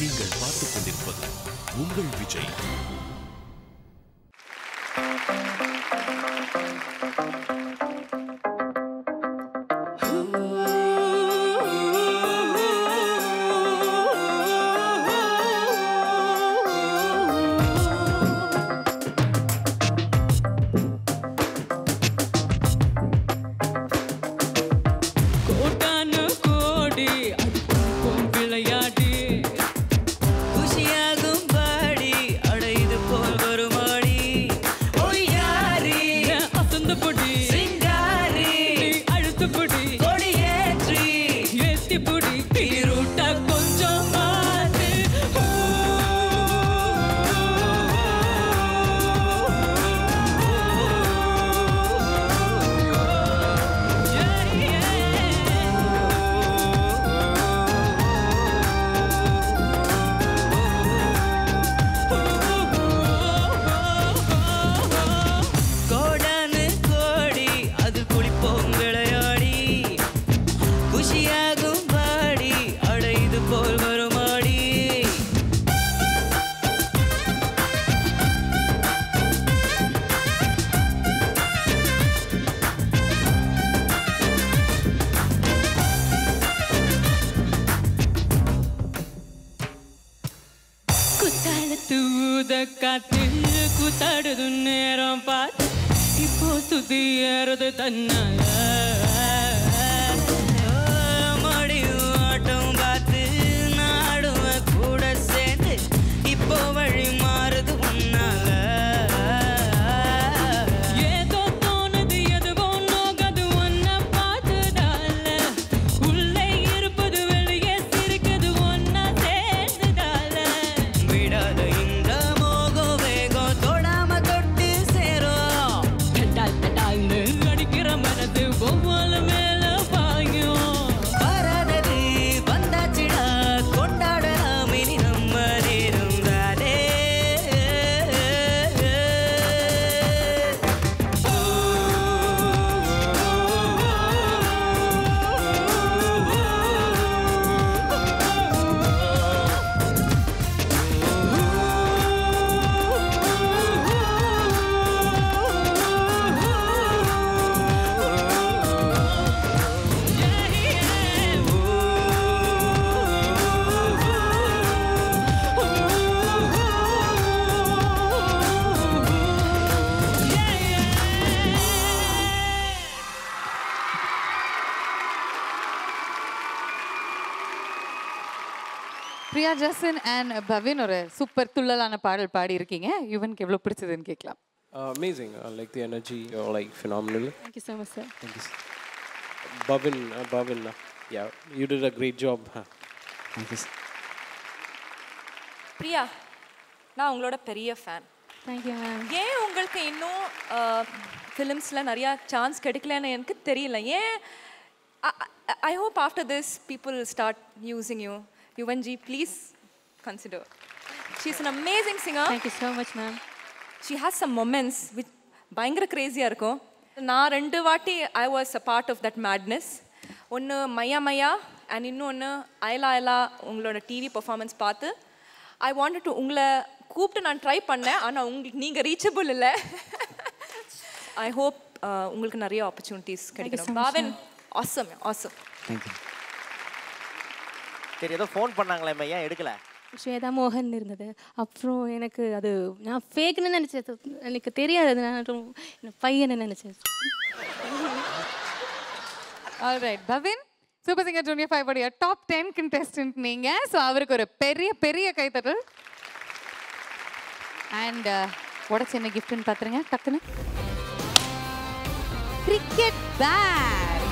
நீங்கள் பார்த்துக் கொண்டிருப்பது உங்கள் விஜய். பிரியா ஜாசன் அண்ட் பவின் ஒரு சூப்பர் துள்ளலான பாடல் பாடி இருக்கீங்க. யுவனுக்கு எவ்வளவு பிடிச்சதுன்னு கேட்கலாம். Amazing. Like the energy, like phenomenal. Thank you so much, sir. Thank you. Bhavin, yeah, you did a great job. Thank you. Priya, நான் உங்களோட பெரிய ஃபேன். Thank you, ma'am. ஏன் உங்களுக்கு இன்னும் ஃபிலிம்ஸில் நிறையா சான்ஸ் கிடைக்கலன்னு எனக்கு தெரியல. ஏன் I hope after this people will start using you. Yuvanji, please consider. She's an amazing singer. Thank you so much, ma'am. She has some moments which பயங்கர crazy-ஆ இருக்கும். நான் 2 வாட்டி I was a part of that madness. ஒன்று மையா and இன்னொன்று Ayala உங்களோட TV performance பார்த்து I wanted to உங்களை கூப்பிட்டு நான் ட்ரை பண்ணேன். ஆனால் உங்களுக்கு நீங்கள் ரீச்சபிள் இல்லை. I hope உங்களுக்கு நிறைய ஆப்பர்ச்சுனிட்டிஸ் கிடைக்கும். பாவன் awesome. Thank you. சரி, ஏதோ ஃபோன் பண்ணாங்களே மையா, எடுக்கல. ஸ்வேதா மோகன் இருந்தது. அப்புறம் எனக்கு அது நான் ஃபேக்னு நினச்சது, எனக்கு தெரியாது. நான் பையனை நினச்சேன். Alright Bhavin, super singer junior 5 உடைய டாப் 10 கண்டெஸ்டன்ட் நீங்க. ஸோ அவருக்கு ஒரு பெரிய கைத்தட்டல். அண்ட் உடச்சு என்ன கிஃப்ட்னு பார்த்துருங்க டக்குன்னு. Cricket bat.